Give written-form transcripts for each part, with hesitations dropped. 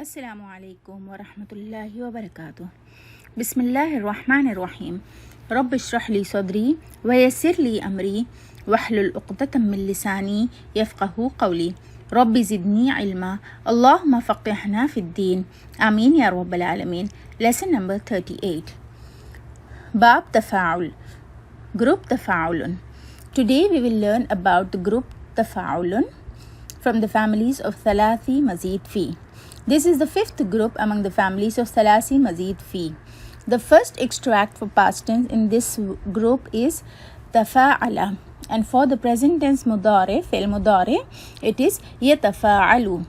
السلام علیکم ورحمۃ اللہ وبرکاتہ. بسم اللہ الرحمن الرحیم. رب اشرح لی صدری ویسر لی امری واحلل عقدۃ من لسانی یفقہوا قولی. رب زدنی علما اللہم فقہنا فی الدین. آمین یا رب العالمین. لیسن نمبر 38. باب تفاعل. Group تفاعل. Today we will learn about the group تفاعل from the families of ثلاثي مزید فی. This is the fifth group among the families of ثلاثي مزید فی. The first extract for past tense in this group is تفاعل, and for the present tense مضارع, فعل مضارع, it is يتفاعل.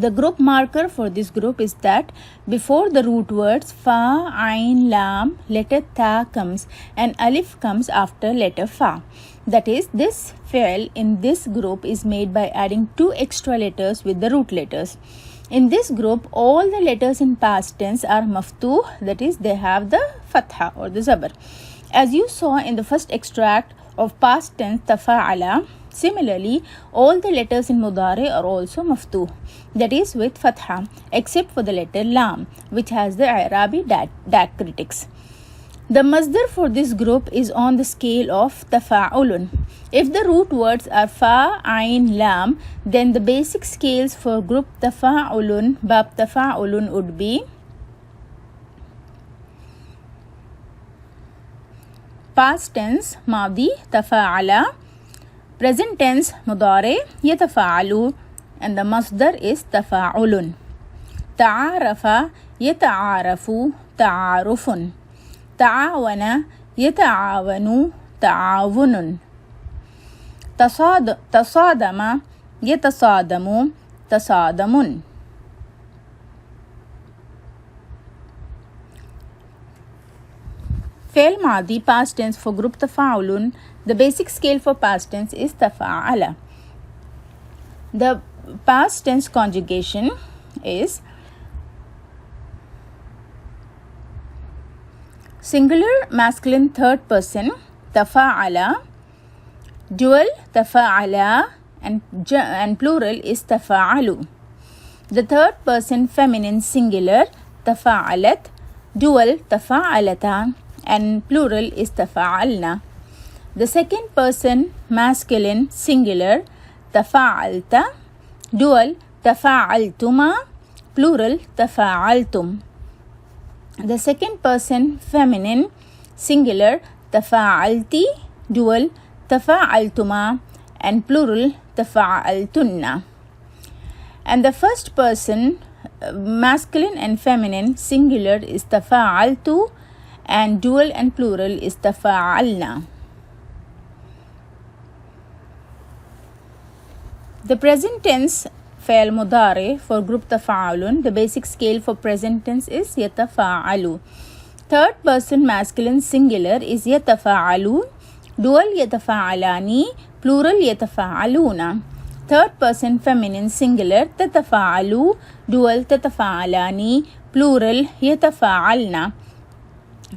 The group marker for this group is that before the root words fa, ain, lam, letter ta comes and alif comes after letter fa. That is, this fi'l in this group is made by adding two extra letters with the root letters. In this group, all the letters in past tense are maftuh, that is, they have the fatha or the zabar. As you saw in the first extract of past tense tafa'ala, similarly, all the letters in mudari are also maftuh, that is, with fatha, except for the letter lam, which has the i'rabi diacritics. The masdar for this group is on the scale of tafaa'ul. If the root words are fa, ain, lam, then the basic scales for group tafaa'ul, bab tafaa'ul would be past tense ماضی تفاعل, present tense مضارع يتفاعل, and the masdar is تفاعل. تعارف يتعارف تعارف. تعاون يتعاون تعاون. تصادم يتصادم تصادم. فعل ماضی past tense for group تفاعل, the basic scale for past tense is تفاعل. The past tense conjugation is singular masculine third person تفاعل, dual تفاعل, and plural is تفاعل. The third person feminine singular تفاعلت, dual تفاعلتا, and plural is تفاعلنا. The second person masculine singular تفاعلت, dual تفاعلتما, plural تفاعلتم. The second person feminine singular تفاعلتي, dual تفاعلتما, and plural تفاعلتن. And the first person masculine and feminine singular is تفاعلت, and dual and plural is تفاعلنا. The present tense فعل مضارع for group تفاعل, the basic scale for present tense is يتفاعل. Third person masculine singular is يتفاعل, dual يتفاعلان, plural يتفاعلون. Third person feminine singular تتفاعل, dual تتفاعلان, plural يتفاعلن.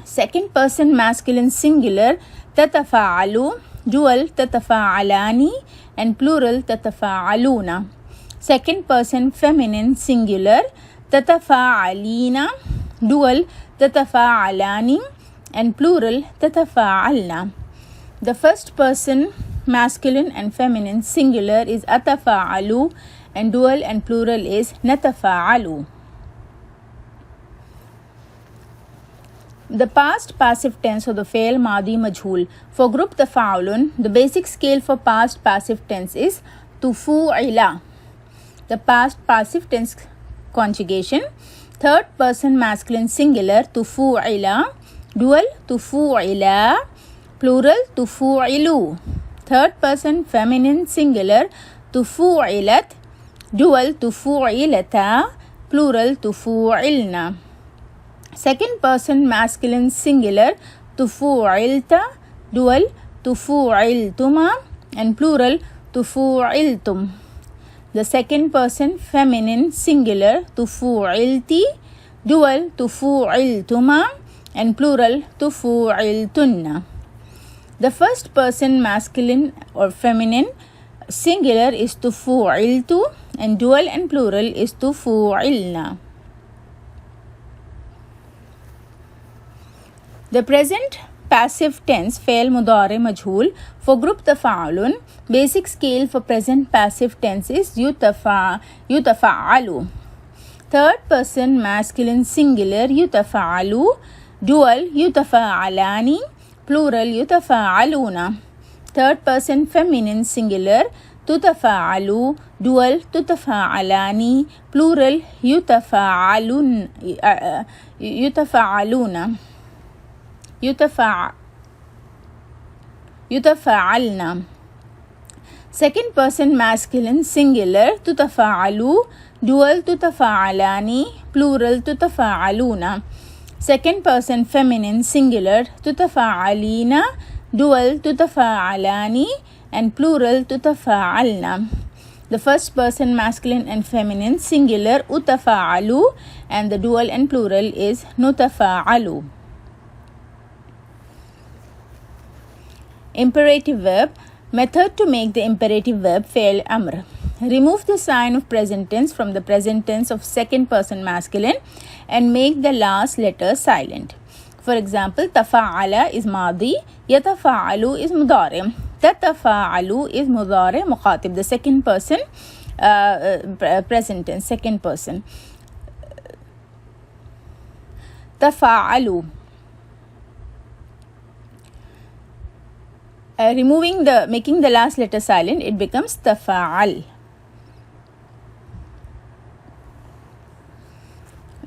Second person masculine singular تتفاعل, dual تتفاعلان, and plural تتفاعلون. Second person feminine singular تتفاعلين, dual تتفاعلان, and plural تتفاعلن. The first person masculine and feminine singular is أتفاعل, and dual and plural is نتفاعل. The past passive tense of the فعل ماضی مجہول for group تفاعل, the basic scale for past passive tense is تفوعل. The past passive tense conjugation: third person masculine singular تفوعل, dual تفوعل, plural تفوعلوا. Third person feminine singular تفوعلت, dual تفوعلتا, plural تفوعلن. Second person masculine singular تفوعلت, dual تفوعلتما, and plural تفوعلتم. The second person feminine singular تفوعلتي, dual تفوعلتما, and plural تفوعلتن. The first person masculine or feminine singular is تفوعلت, and dual and plural is تفوعلن. The present passive tense فعل مضارع مجهول for group تفاعل. Basic scale for present passive tense is يتفاعل. Third person masculine singular يتفاعل. Dual يتفاعلان. Plural يتفاعلون. Third person feminine singular تتفاعل. Dual تتفاعلان. Plural يتفاعلون. يتفاعلن. Second person masculine singular تتفاعل. Dual تتفاعلان. Plural تتفاعلون. Second person feminine singular تتفاعلين. Dual تتفاعلان and plural تتفاعلن. The first person masculine and feminine singular أتفاعل and the dual and plural is نتفاعل. Imperative verb. Method to make the imperative verb فعل أمر. Remove the sign of present tense from the present tense of second person masculine and make the last letter silent. For example, تفاعل is ماضي. يتفاعل is مضارع. تتفاعل is مضارع مخاطب, the second person present tense, second person. تفاعل. Making the last letter silent, it becomes تفاعل.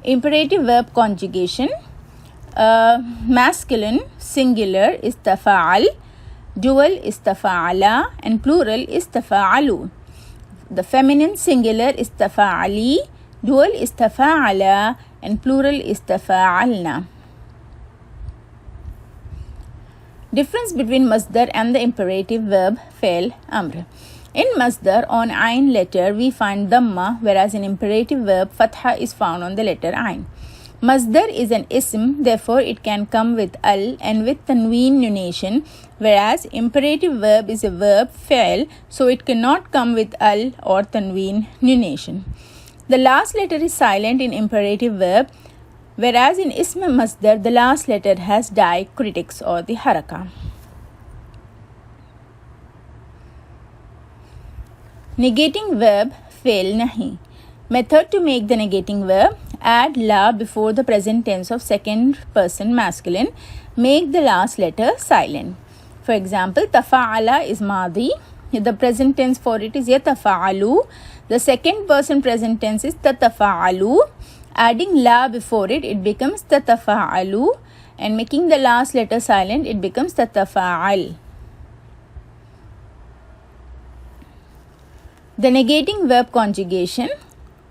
Imperative verb conjugation. Masculine singular is تفاعل. Dual is تفاعلا and plural is تفاعلوا. The feminine singular is تفاعلي. Dual is تفاعلا and plural is تفاعلنا. Difference between مصدر and the imperative verb فعل أمر. In مصدر, on ayn letter we find dhamma, whereas in imperative verb fatha is found on the letter ayn. مصدر is an ism, therefore it can come with al and with tanween nunation, whereas imperative verb is a verb فعل, so it cannot come with al or tanween nunation. The last letter is silent in imperative verb, whereas in ism masdar the last letter has diacritics or the haraka. Negating verb fail nahi. Method to make the negating verb: add la before the present tense of second person masculine. Make the last letter silent. For example, tafa'ala is madi. The present tense for it is yatafa'alu. The second person present tense is tatafa'alu. Adding la before it, it becomes tatafa'alu, and making the last letter silent, it becomes tatafa'al. The negating verb conjugation: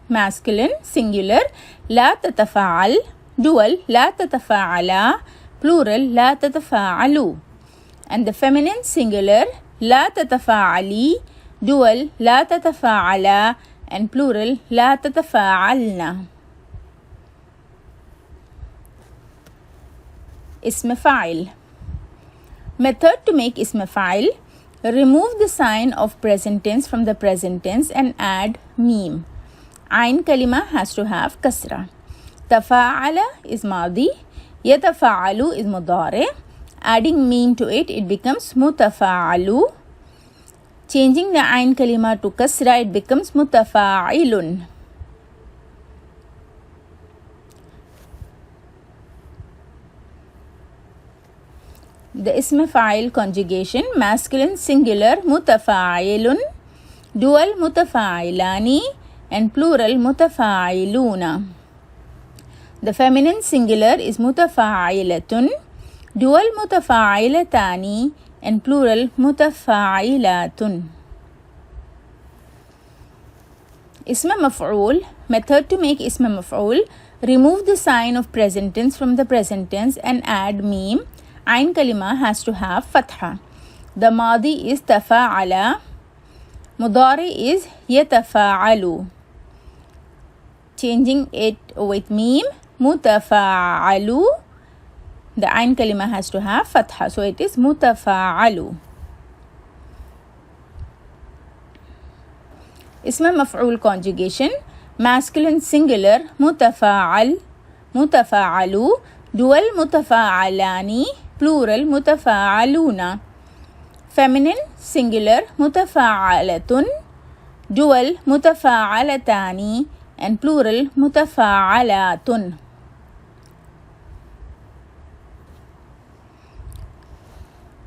masculine singular la tatafa'al, dual la tatafa'ala, plural la tatafa'alu, and the feminine singular la tatafa'ali, dual la tatafa'ala, and plural la tatafa'alna. Ism fa'il. Method to make ism fa'il: remove the sign of present tense from the present tense and add meme. Ayn kalima has to have kasra. Tafa'ala is madi. Yatafa'alu is mudari. Adding meme to it, it becomes mutafa'alu. Changing the ayn kalima to kasra, it becomes mutafa'ilun. The ism fa'il conjugation: masculine singular mutafa'ilun, dual mutafa'ilani, and plural mutafa'iluna. The feminine singular is mutafa'ilatun, dual mutafa'ilatani, and plural mutafa'ilatun. Ism maf'ul. Method to make ism maf'ul: remove the sign of present tense from the present tense and add meme. Ayn kalima has to have fatha. The madi is tafa'ala. Mudari is yatafa'alu. Changing it with meme, mutafa'alu. The ayn kalima has to have fatha, so it is mutafa'alu. اسم مفعول conjugation, masculine singular متفاعل متفاعلو, dual متفاعلانی, plural متفاعلون, feminine singular متفاعلة, dual متفاعلتان, and plural متفاعلات.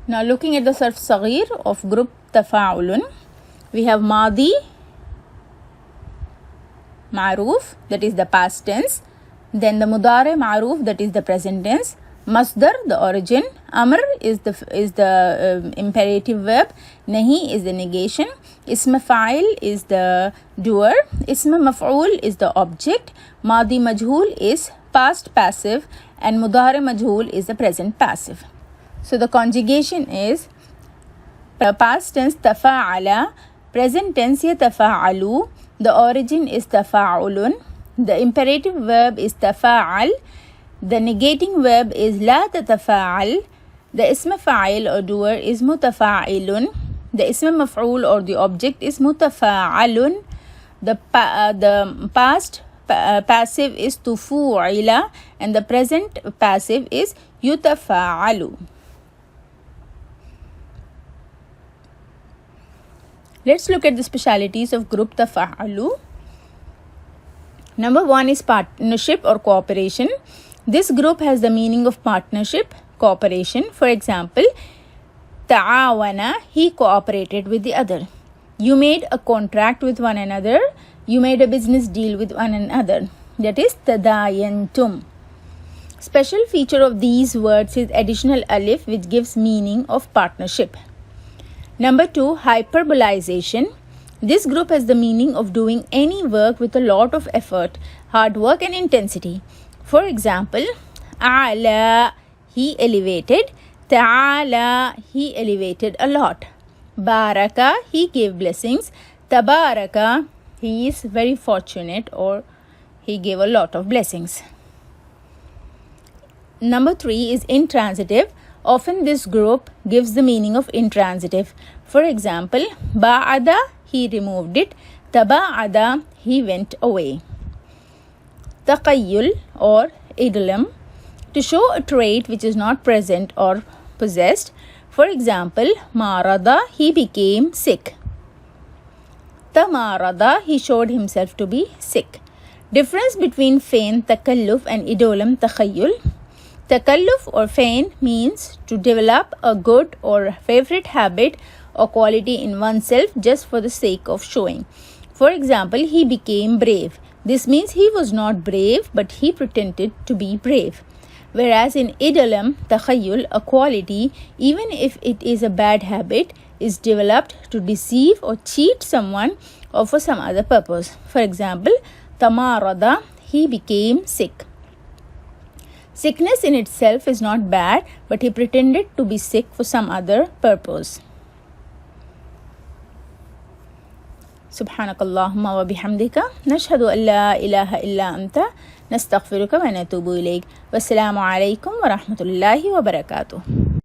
Now looking at the صرف صغير of group تفاعل, we have ماضي معروف, that is the past tense, then the مضارع معروف, that is the present tense, مصدر, the origin, أمر is the imperative verb, नहीं is the negation, اسم فاعل is the doer, اسم مفعول is the object, ماضي مجهول is past passive, and مضارع مجهول is the present passive. So the conjugation is past tense تفاعل, present tense يتفاعلوا, the origin is تفاعل, the imperative verb is تفاعل, the negating verb is لا تتفاعل, the اسم فاعل or doer is متفاعل, the اسم مفعول or the object is متفاعل, the past passive is تفوعل, and the present passive is يتفاعل. Let's look at the specialities of group Tafaa'ul. Number 1 is partnership or cooperation. This group has the meaning of partnership, cooperation. For example, ta'awana, he cooperated with the other. You made a contract with one another. You made a business deal with one another. That is tadayantum. Special feature of these words is additional alif, which gives meaning of partnership. Number 2, hyperbolization. This group has the meaning of doing any work with a lot of effort, hard work and intensity. For example, a'la, he elevated. Ta'ala, he elevated a lot. Baraka, he gave blessings. Tabaraka, he is very fortunate or he gave a lot of blessings. Number 3 is intransitive. Often this group gives the meaning of intransitive. For example, ba'ada, he removed it. Taba'ada, he went away. Taqayyul or idiom, to show a trait which is not present or possessed. For example, marada, he became sick. Tamarada, he showed himself to be sick. Difference between fein takalluf and idiom takhayyul. Takalluf or fein means to develop a good or favorite habit or quality in oneself just for the sake of showing. For example, he became brave. This means he was not brave, but he pretended to be brave. Whereas in idiom, takhayyul, a quality, even if it is a bad habit, is developed to deceive or cheat someone or for some other purpose. For example, tamarada, he became sick. Sickness in itself is not bad, but he pretended to be sick for some other purpose. سبحانك اللهم وبحمدك نشهد أن لا إله إلا أنت نستغفرك ونتوب إليك والسلام عليكم ورحمة الله وبركاته.